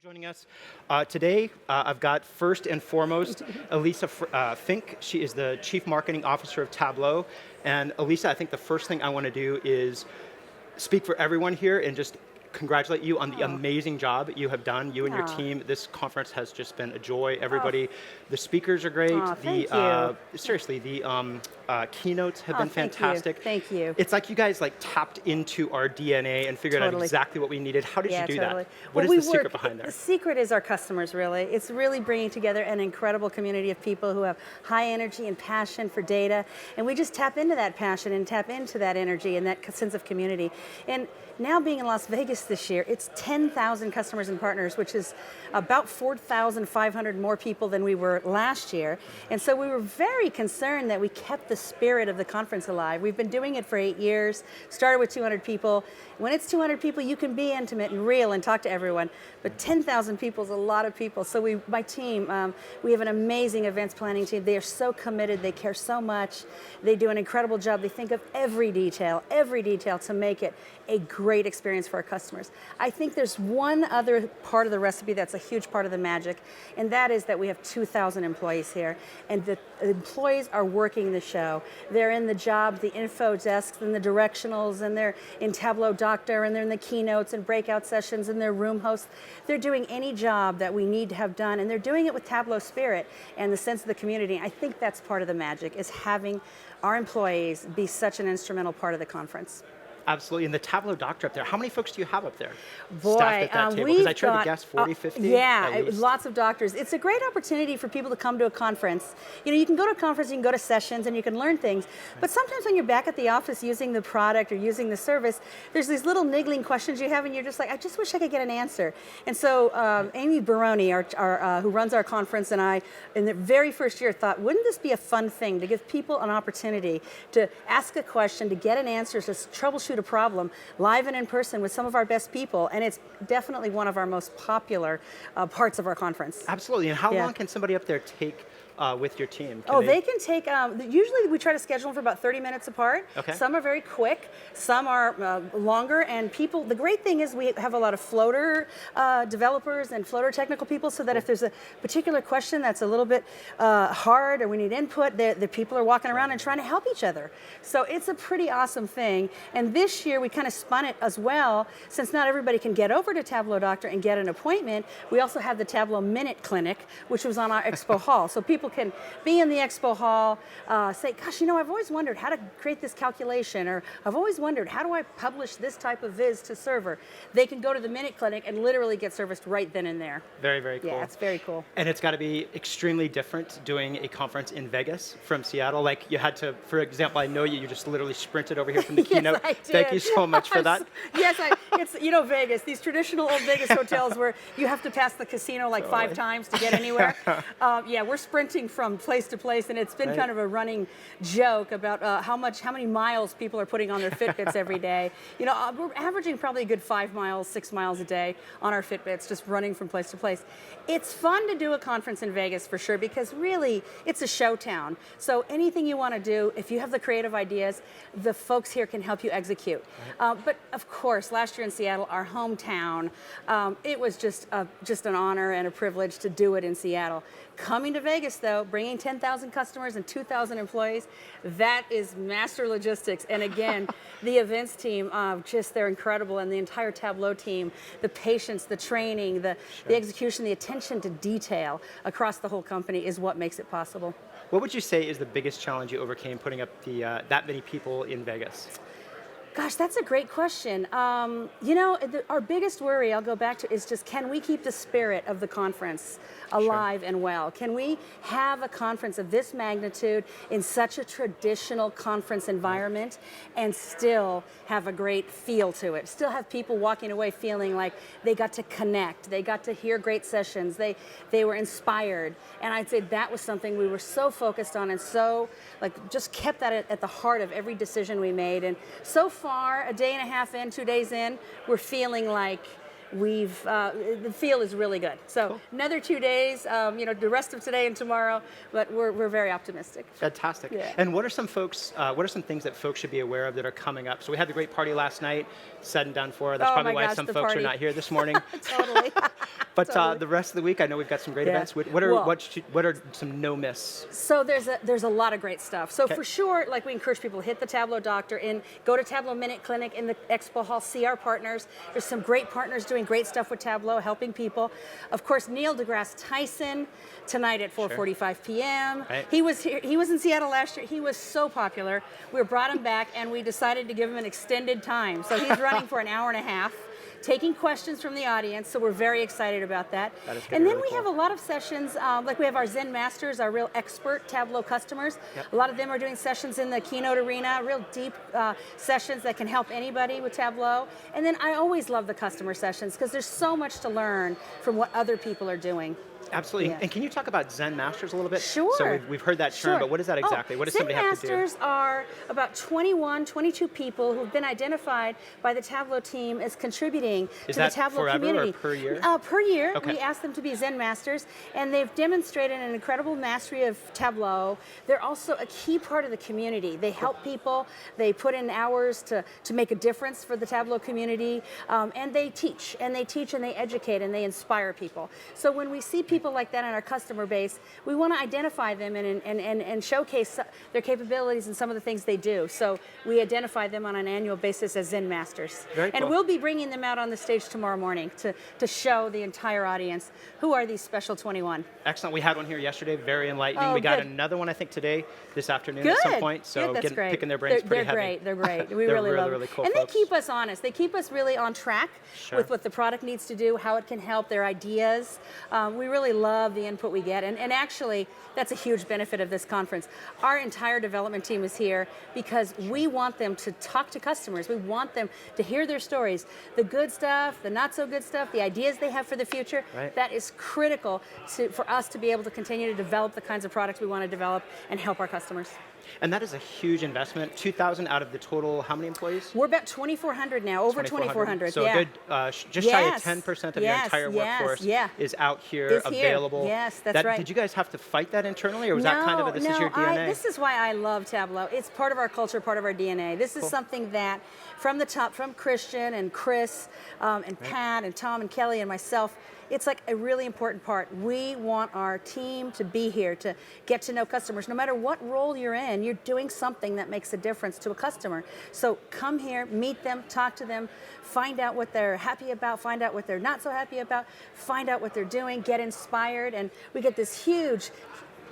Joining us today, I've got first and foremost Elissa Fink. She is the Chief Marketing Officer of Tableau. And Elissa, I think the first thing I want to do is speak for everyone here and just congratulate you on the amazing job you have done, you and your team. This conference has just been a joy. Everybody, the speakers are great. Thank you. Seriously, the keynotes have been fantastic. Thank you. It's like you guys tapped into our DNA and figured out exactly what we needed. How did you do that? What is the secret behind there? The secret is our customers, really. It's really bringing together an incredible community of people who have high energy and passion for data, and we just tap into that passion and tap into that energy and that sense of community. And now being in Las Vegas this year, it's 10,000 customers and partners, which is about 4,500 more people than we were last year. And so we were very concerned that we kept the spirit of the conference alive. We've been doing it for 8 years, started with 200 people. When it's 200 people, you can be intimate and real and talk to everyone. But 10,000 people is a lot of people. So my team, we have an amazing events planning team. They are so committed, they care so much. They do an incredible job. They think of every detail to make it a great experience for our customers. I think there's one other part of the recipe that's a huge part of the magic, and that is that we have 2,000 employees here, and the employees are working the show. They're in the job, the info desks, and the directionals, and they're in Tableau Doctor, and they're in the keynotes and breakout sessions, and they're room hosts. They're doing any job that we need to have done, and they're doing it with Tableau spirit and the sense of the community. I think that's part of the magic, is having our employees be such an instrumental part of the conference. Absolutely, and the Tableau Doctor up there, how many folks do you have up there? Boy, staffed at that table? Because I tried to guess 40, 50? Yeah, lots of doctors. It's a great opportunity for people to come to a conference. You know, you can go to a conference, you can go to sessions, and you can learn things, but sometimes when you're back at the office using the product or using the service, there's these little niggling questions you have, and you're just like, I just wish I could get an answer. And so Amy Baroni, who runs our conference, and I, in the very first year, thought, wouldn't this be a fun thing to give people an opportunity to ask a question, to get an answer, to troubleshoot a problem live and in person with some of our best people, and it's definitely one of our most popular parts of our conference. Absolutely, and how long can somebody up there take with your team? They can take, usually we try to schedule them for about 30 minutes apart. Okay. Some are very quick, some are longer, and people, the great thing is we have a lot of floater developers and floater technical people, so that if there's a particular question that's a little bit hard or we need input, the people are walking around and trying to help each other. So it's a pretty awesome thing, and this year we kind of spun it as well, since not everybody can get over to Tableau Doctor and get an appointment. We also have the Tableau Minute Clinic, which was on our expo hall, so people can be in the expo hall, say, gosh, you know, I've always wondered how to create this calculation, or I've always wondered how do I publish this type of viz to server. They can go to the Minute Clinic and literally get serviced right then and there. Very, very cool. Yeah, it's very cool. And it's got to be extremely different doing a conference in Vegas from Seattle. Like you had to, for example, I know you just literally sprinted over here from the keynote. Yes, I did. Thank you so much for that. Yes, it's, you know, Vegas, these traditional old Vegas hotels where you have to pass the casino like 5 times to get anywhere. Yeah, we're sprinting from place to place, and it's been kind of a running joke about how many miles people are putting on their Fitbits every day. You know, we're averaging probably a good 5 miles, 6 miles a day on our Fitbits, just running from place to place. It's fun to do a conference in Vegas for sure, because really it's a show town. So anything you want to do, if you have the creative ideas, the folks here can help you execute. But of course, last year in Seattle, our hometown, it was just an honor and a privilege to do it in Seattle. Coming to Vegas, though, bringing 10,000 customers and 2,000 employees, that is master logistics. And again, the events team, they're incredible, and the entire Tableau team, the patience, the training, the execution, the attention to detail across the whole company is what makes it possible. What would you say is the biggest challenge you overcame putting up that many people in Vegas? Gosh, that's a great question. You know, our biggest worry, I'll go back to, is just, can we keep the spirit of the conference alive and well? Can we have a conference of this magnitude in such a traditional conference environment and still have a great feel to it? Still have people walking away feeling like they got to connect, they got to hear great sessions, they were inspired. And I'd say that was something we were so focused on, and so just kept that at the heart of every decision we made. And so far, a day and a half in, 2 days in, we're feeling like the feel is really good. So another 2 days, you know, the rest of today and tomorrow, but we're very optimistic. Fantastic. Yeah. And what are some things that folks should be aware of that are coming up? So we had the great party last night, said and done for. That's probably why some folks are not here this morning. Totally. But Totally. the rest of the week, I know we've got some great Yeah. events. What Well- are some no miss? So there's a lot of great stuff. So Okay. for sure, like we encourage people to hit the Tableau Doctor and go to Tableau Minute Clinic in the Expo Hall, see our partners. There's some great partners doing great stuff with Tableau, helping people. Of course, Neil deGrasse Tyson tonight at 4:45 p.m. Right. He was here. He was in Seattle last year. He was so popular. We brought him back, and we decided to give him an extended time. So he's running for an hour and a half, taking questions from the audience, so we're very excited about that. That is gonna And be then really we have cool. a lot of sessions, like we have our Zen Masters, our real expert Tableau customers. Yep. A lot of them are doing sessions in the keynote arena, real deep sessions that can help anybody with Tableau. And then I always love the customer sessions because there's so much to learn from what other people are doing. Absolutely. Yeah. And can you talk about Zen Masters a little bit? Sure. So we've heard that term, Sure. but what is that exactly? What does somebody have to do? Zen Masters are about 21, 22 people who've been identified by the Tableau team as contributing Is to the that Tableau forever or community. per year? Per year. Okay. We ask them to be Zen Masters, and they've demonstrated an incredible mastery of Tableau. They're also a key part of the community. They help people. They put in hours to make a difference for the Tableau community, and they teach, and they educate, and they inspire people. So when we see people like that in our customer base, we want to identify them and showcase their capabilities and some of the things they do. So we identify them on an annual basis as Zen Masters. Very And cool. we'll be bringing them out on the stage tomorrow morning to show the entire audience who are these special 21. Excellent. We had one here yesterday, very enlightening. Oh, we got good. another one, I think, today, this afternoon Good. at some point. So Good, that's great. picking their brains pretty they're heavy. great. They're great. We They're really love them. really cool And folks. they keep us honest. They keep us really on track Sure. with what the product needs to do, how it can help, their ideas. We really love the input we get. And actually, that's a huge benefit of this conference. Our entire development team is here because we want them to talk to customers. We want them to hear their stories, the good stuff, the not so good stuff, the ideas they have for the future. Right. That is critical for us to be able to continue to develop the kinds of products we want to develop and help our customers. And that is a huge investment. 2,000 out of the total, how many employees? We're about 2,400 now, over 2,400. So yeah. a good, just shy of Yes, 10% of yes, your entire yes, workforce yeah. is out here, Is here. available. Yes, that's right. Did you guys have to fight that internally, or was that kind of this is your DNA? This is why I love Tableau. It's part of our culture, part of our DNA. This is Cool. something that, from the top, from Christian and Chris and Pat and Tom and Kelly and myself, it's like a really important part. We want our team to be here to get to know customers. No matter what role you're in, you're doing something that makes a difference to a customer. So come here, meet them, talk to them, find out what they're happy about, find out what they're not so happy about, find out what they're doing, get inspired, and we get this huge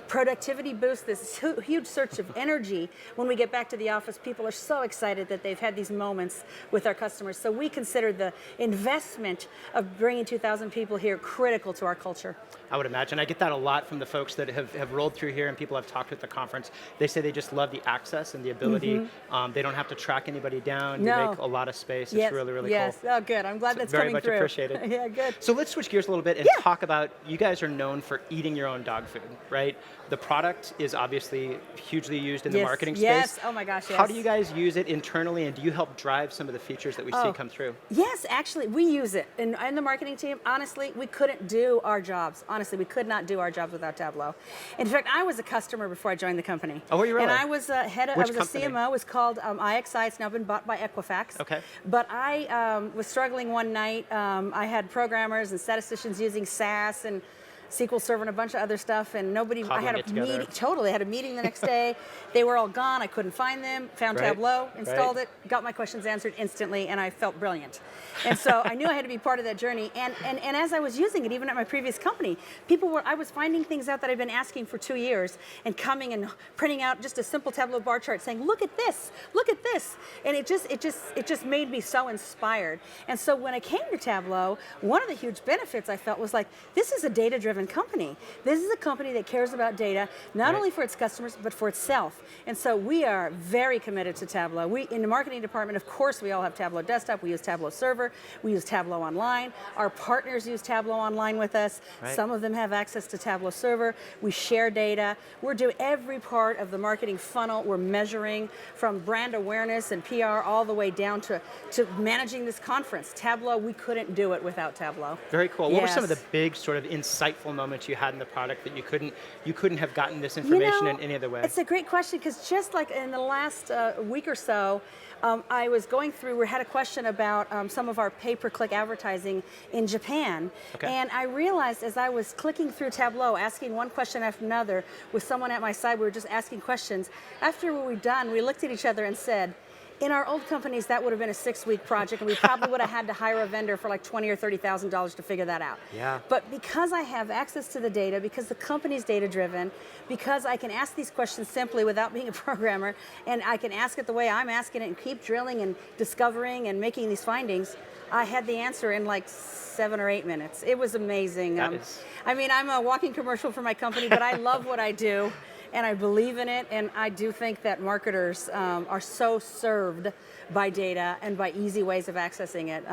productivity boost, this huge surge of energy when we get back to the office. People are so excited that they've had these moments with our customers. So we consider the investment of bringing 2,000 people here critical to our culture. I would imagine. I get that a lot from the folks that have rolled through here and people I've talked to at the conference. They say they just love the access and the ability. They don't have to track anybody down. No. You make a lot of space. Yes, It's really, really yes. cool. Oh, good. I'm glad So that's very coming much through. appreciated. Yeah, good. So let's switch gears a little bit and Yeah. talk about, you guys are known for eating your own dog food, right? The product is obviously hugely used in the Yes, marketing space. yes. Oh my gosh, How yes. do you guys use it internally, and do you help drive some of the features that we see come through? Yes, actually, we use it. In the marketing team, honestly, we couldn't do our jobs. Honestly, we could not do our jobs without Tableau. In fact, I was a customer before I joined the company. Oh, were you really? And I was head of, Which I was company? a CMO. It was called IXI. It's now been bought by Equifax. Okay. But I was struggling one night. I had programmers and statisticians using SAS and SQL Server and a bunch of other stuff, and nobody. I had Cobbling it a together. meeting. Totally, I had a meeting the next day. They were all gone. I couldn't find them. Found Right, Tableau, installed right. it, got my questions answered instantly, and I felt brilliant. And so I knew I had to be part of that journey. And as I was using it, even at my previous company, I was finding things out that I've been asking for 2 years, and coming and printing out just a simple Tableau bar chart, saying, "Look at this, look at this," and it just made me so inspired. And so when I came to Tableau, one of the huge benefits I felt was like, this is a data-driven company. This is a company that cares about data, not Right. only for its customers, but for itself. And so we are very committed to Tableau. We, in the marketing department, of course, we all have Tableau Desktop. We use Tableau Server. We use Tableau Online. Our partners use Tableau Online with us. Right. Some of them have access to Tableau Server. We share data. We're doing every part of the marketing funnel. We're measuring from brand awareness and PR all the way down to managing this conference. Tableau, we couldn't do it without Tableau. Very cool. What were some of the Yes. big sort of insightful magical moments you had in the product that you couldn't have gotten this information in any other way? It's a great question, because just like in the last week or so, I was going through, we had a question about some of our pay-per-click advertising in Japan. Okay. And I realized as I was clicking through Tableau, asking one question after another, with someone at my side, we were just asking questions. After we were done, we looked at each other and said, in our old companies, that would have been a 6-week project, and we probably would have had to hire a vendor for like $20,000 or $30,000 to figure that out. Yeah. But because I have access to the data, because the company's data-driven, because I can ask these questions simply without being a programmer, and I can ask it the way I'm asking it and keep drilling and discovering and making these findings, I had the answer in like 7 or 8 minutes. It was amazing. I mean, I'm a walking commercial for my company, but I love what I do. And I believe in it, and I do think that marketers are so served by data and by easy ways of accessing it.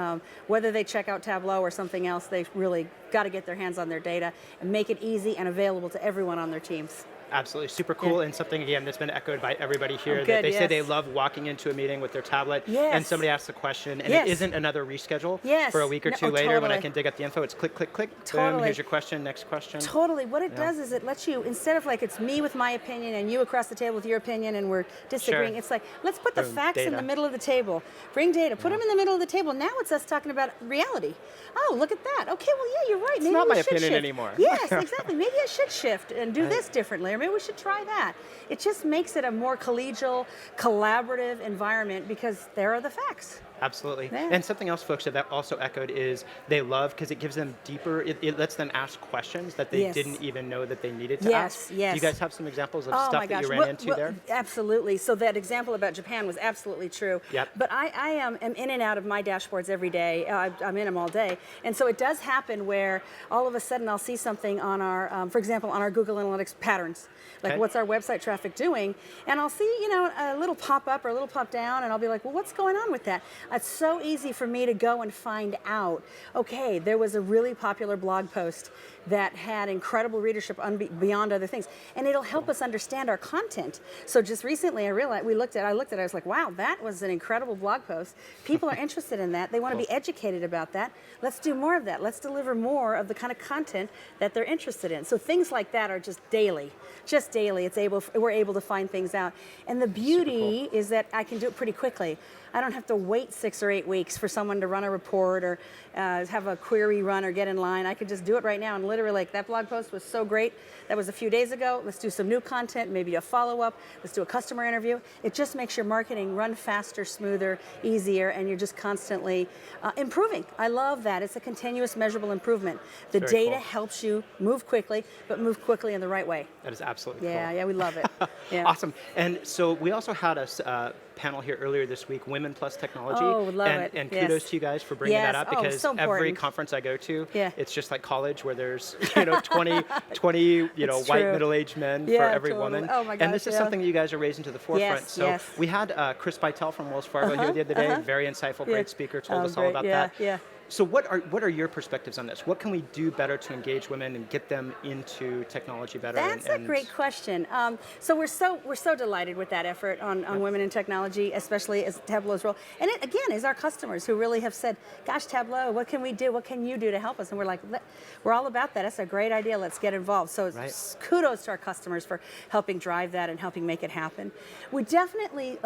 Whether they check out Tableau or something else, they've really got to get their hands on their data and make it easy and available to everyone on their teams. Absolutely, super cool, and something, again, that's been echoed by everybody here, Good, that they say yes. they love walking into a meeting with their tablet, Yes. and somebody asks a question, and Yes. it isn't another reschedule Yes. for a week or No, two later when I totally. can dig up the info. It's click, click, click, boom, Totally. here's your question, next question. Totally. What it does is it lets you, instead of like it's me with my opinion and you across the table with your opinion and we're disagreeing, Sure. it's like, let's put the Boom, facts in data. the middle of the table. Bring data, put them in the middle of the table. Now it's us talking about reality. Oh, look at that. Okay, well, yeah, you're right. Maybe not we my should opinion shift. anymore. Yes, exactly. Maybe I should shift and do this differently, or maybe we should try that. It just makes it a more collegial, collaborative environment because there are the facts. Absolutely. Yeah. And something else folks have also echoed is they love, because it gives them deeper, it lets them ask questions that they Yes. didn't even know that they needed to Yes, ask. yes. Do you guys have some examples of Oh stuff my that gosh. you ran into there? Absolutely. So that example about Japan was absolutely true. Yep. But I am in and out of my dashboards every day. I'm in them all day. And so it does happen where all of a sudden I'll see something on our, for example, on our Google Analytics patterns. Like, Okay. what's our website traffic doing? And I'll see, a little pop up or a little pop down, and I'll be like, well, what's going on with that? It's so easy for me to go and find out. Okay, there was a really popular blog post that had incredible readership beyond other things, and it'll help us understand our content. So just recently, I realized I looked at it, I was like, wow, that was an incredible blog post. People are interested in that. They want to be educated about that. Let's do more of that. Let's deliver more of the kind of content that they're interested in. So things like that are just daily. We're able to find things out. And the beauty is that I can do it pretty quickly. I don't have to wait 6 or 8 weeks for someone to run a report or have a query run or get in line. I can just do it right now, and literally, like, that blog post was so great. That was a few days ago. Let's do some new content, maybe a follow-up. Let's do a customer interview. It just makes your marketing run faster, smoother, easier, and you're just constantly improving. I love that. It's a continuous measurable improvement. The Very data cool. helps you move quickly, but move quickly in the right way. That is absolutely cool. Yeah, we love it. Yeah. Awesome. And so we also had a panel here earlier this week, Women Plus Technology. Oh, love it. And Yes. kudos to you guys for bringing Yes. that up, Oh, because so every important. conference I go to, Yeah. it's just like college where there's 20 It's white true. middle-aged men for Yeah, every totally. woman. Oh my and gosh, this is yeah. something you guys are raising to the forefront. Yes, So yes. we had Chris Bytel from Wells Fargo here the other day, very insightful, great speaker, told us all great. about Yeah, that. yeah. So what are your perspectives on this? What can we do better to engage women and get them into technology better? That's a great question. So we're so delighted with that effort on women in technology, especially as Tableau's role. And it again is our customers who really have said, "Gosh, Tableau, what can we do? What can you do to help us?" And we're like, "We're all about that. That's a great idea. Let's get involved." So kudos to our customers for helping drive that and helping make it happen. We definitely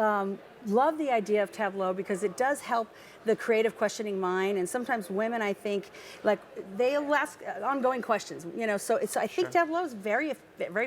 love the idea of Tableau because it does help the creative questioning mind, and sometimes women, I think, like, they'll ask ongoing questions, so I think Tableau is very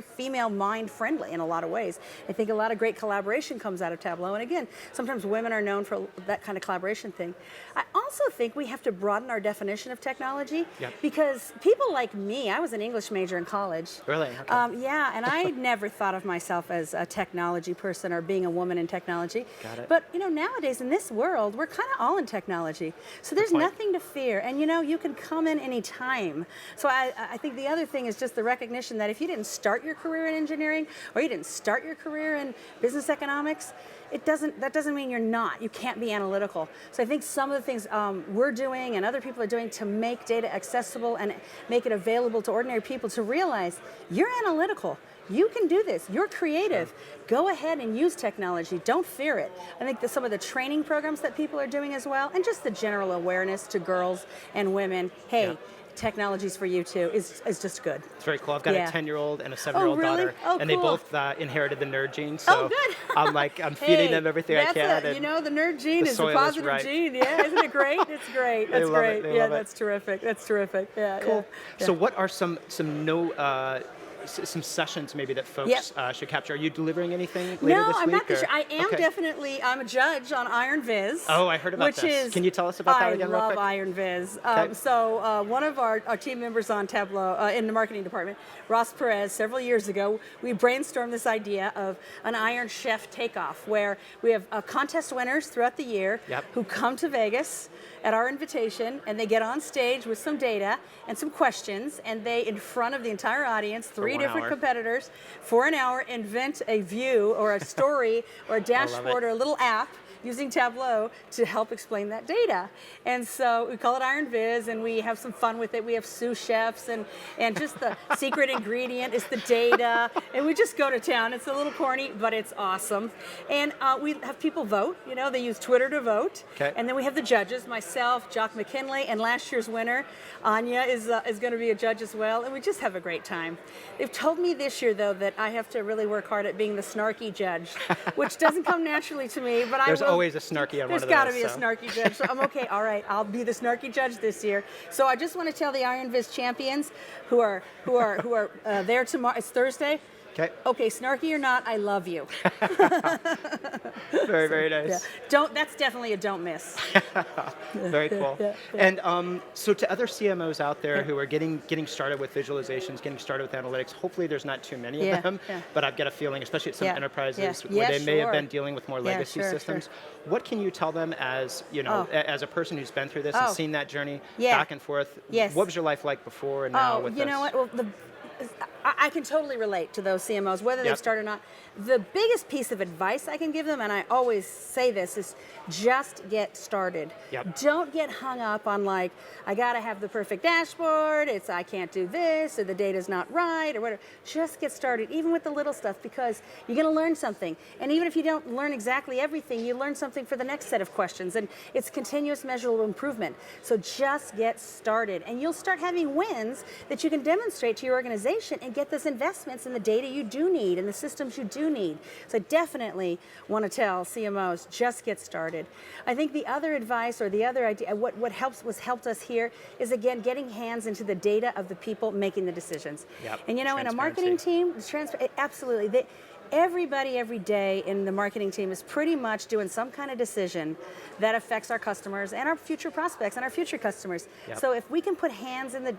female mind friendly in a lot of ways. I think a lot of great collaboration comes out of Tableau, and again, sometimes women are known for that kind of collaboration thing. I also think we have to broaden our definition of technology, because people like me, I was an English major in college. Really? Okay. Yeah, and I never thought of myself as a technology person or being a woman in technology. Got it. But nowadays in this world, we're kind of all in technology. So there's point. nothing to fear. And you can come in any time. So I think the other thing is just the recognition that if you didn't start your career in engineering or you didn't start your career in business economics, that doesn't mean you can't be analytical. So I think some of the things we're doing and other people are doing to make data accessible and make it available to ordinary people to realize you're analytical. You can do this. You're creative. Go ahead and use technology. Don't fear it. I think some of the training programs that people are doing as well, and just the general awareness to girls and women, hey, technology's for you too is just good. It's very cool. I've got Yeah. a 10-year-old and a 7-year-old really? daughter, Oh, and they cool. both inherited the nerd gene. So Oh, good. I'm feeding Hey, them everything I that's can. you and know, the nerd gene the is a soil is positive right. gene. Yeah, isn't it great? It's great. They That's love great. it. They Yeah, love it. that's terrific. That's terrific. Yeah. Cool. Yeah. So what are some some sessions maybe that folks Yep. should capture? Are you delivering anything later No, this I'm week? not this or- year. I am Okay. definitely. I'm a judge on Iron Viz. Oh, I heard about which this. Is, Can you tell us about that again real I love quick? Iron Viz. Okay. So one of our team members on Tableau in the marketing department, Ross Perez, several years ago, we brainstormed this idea of an Iron Chef takeoff, where we have contest winners throughout the year Yep. who come to Vegas at our invitation, and they get on stage with some data and some questions, and they, in front of the entire audience, 3 1 different hour. competitors, for an hour, invent a view or a story or a dashboard it. or a little app using Tableau to help explain that data. And so we call it Iron Viz, and we have some fun with it. We have sous chefs, and just the secret ingredient is the data, and we just go to town. It's a little corny, but it's awesome. And we have people vote. You know, they use Twitter to vote. Okay. And then we have the judges, myself, Jock McKinley, and last year's winner, Anya, is going to be a judge as well, and we just have a great time. They've told me this year, though, that I have to really work hard at being the snarky judge, which doesn't come naturally to me, but There's I will. always a snarky on one There's of those. got to be a so. snarky judge. So I'm okay. All right, I'll be the snarky judge this year. So I just want to tell the Iron Viz champions who are there tomorrow. It's Thursday. Okay. Okay, snarky or not, I love you. Very, very nice. Yeah. That's definitely a don't miss. Very cool. Yeah. And so to other CMOs out there who are getting started with visualizations, getting started with analytics, hopefully there's not too many of them, but I've got a feeling, especially at some enterprises where they may have been dealing with more legacy systems, what can you tell them as, as a person who's been through this and seen that journey back and forth? Yes. What was your life like before and now with this? You know what? Well, I can totally relate to those CMOs, whether they've started or not. The biggest piece of advice I can give them, and I always say this, is just get started. Yep. Don't get hung up on like, I gotta have the perfect dashboard, I can't do this, or the data's not right, or whatever. Just get started, even with the little stuff, because you're gonna learn something. And even if you don't learn exactly everything, you learn something for the next set of questions, and it's continuous measurable improvement. So just get started, and you'll start having wins that you can demonstrate to your organization and get those investments in the data you do need and the systems you do need. So I definitely want to tell CMOs, just get started. I think the other advice or the other idea, what helped us here is, again, getting hands into the data of the people making the decisions. Yep. And in a marketing team, absolutely. Everybody every day in the marketing team is pretty much doing some kind of decision that affects our customers and our future prospects and our future customers. Yep. So if we can put hands in the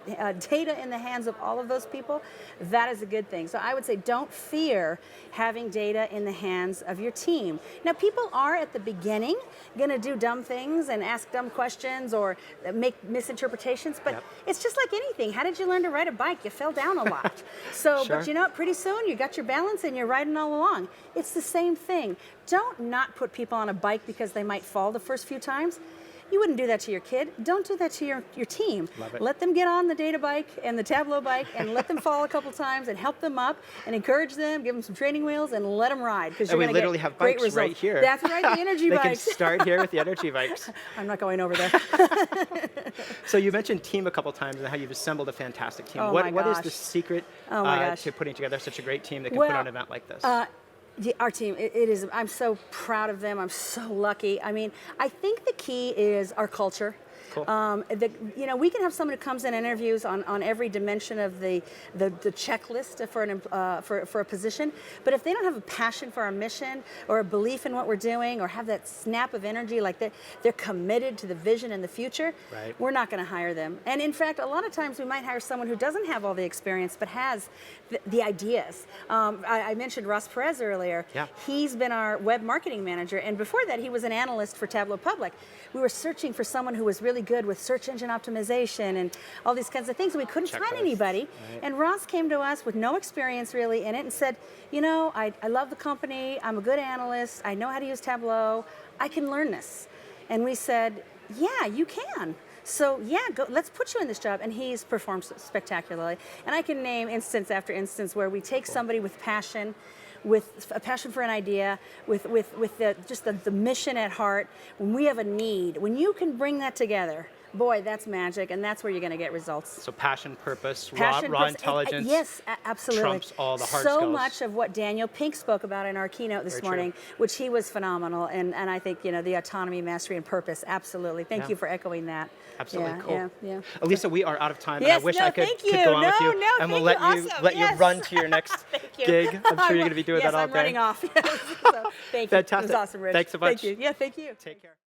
data in the hands of all of those people, that is a good thing. So I would say don't fear having data in the hands of your team. Now, people are at the beginning going to do dumb things and ask dumb questions or make misinterpretations, but it's just like anything. How did you learn to ride a bike? You fell down a lot. So, Sure. but you know what? Pretty soon you got your balance and you're riding all along. It's the same thing. Don't not put people on a bike because they might fall the first few times. You wouldn't do that to your kid. Don't do that to your team. Love it. Let them get on the data bike and the Tableau bike and let them fall a couple times and help them up and encourage them, give them some training wheels and let them ride, because you're we going to literally get have great bikes results. right here. That's right, the energy They bikes. can start here with the energy bikes. I'm not going over there. So you mentioned team a couple times and how you've assembled a fantastic team. Oh What my is gosh. the secret Oh my gosh. to putting together such a great team that can put on an event like this? Our team, it is, I'm so proud of them. I'm so lucky. I mean, I think the key is our culture. Cool. We can have someone who comes in and interviews on every dimension of the checklist for a position, but if they don't have a passion for our mission or a belief in what we're doing or have that snap of energy, like they're committed to the vision and the future, we're not going to hire them. And in fact, a lot of times we might hire someone who doesn't have all the experience but has the ideas. I mentioned Ross Perez earlier. Yeah. He's been our web marketing manager, and before that he was an analyst for Tableau Public. We were searching for someone who was really good with search engine optimization and all these kinds of things, and we couldn't find anybody. Right. And Ross came to us with no experience really in it and said, I love the company, I'm a good analyst, I know how to use Tableau, I can learn this. And we said, yeah, you can. So go, let's put you in this job. And he's performed spectacularly. And I can name instance after instance where we take somebody with passion, with a passion for an idea, with just the mission at heart. When we have a need, when you can bring that together, boy, that's magic, and that's where you're going to get results. So passion, purpose, Passion, raw purpose, intelligence. yes, absolutely. Trumps all the hard so skills. much of what Daniel Pink spoke about in our keynote this Very morning, true. which he was phenomenal, and I think the autonomy, mastery, and purpose, absolutely. Thank Yeah. you for echoing that. Absolutely, yeah, cool. Yeah, yeah. Elissa, we are out of time, and Yes, I wish no, I could thank you. go on with No, you, no, and we'll thank let you. you Awesome. let you Yes. run to your next Thank you. gig. I'm sure you're going to be doing yes, that all I'm day. running off. Yes. So, thank you. Fantastic. It was awesome, Rich. Thanks so much. Thank you. Yeah, thank you. Take care.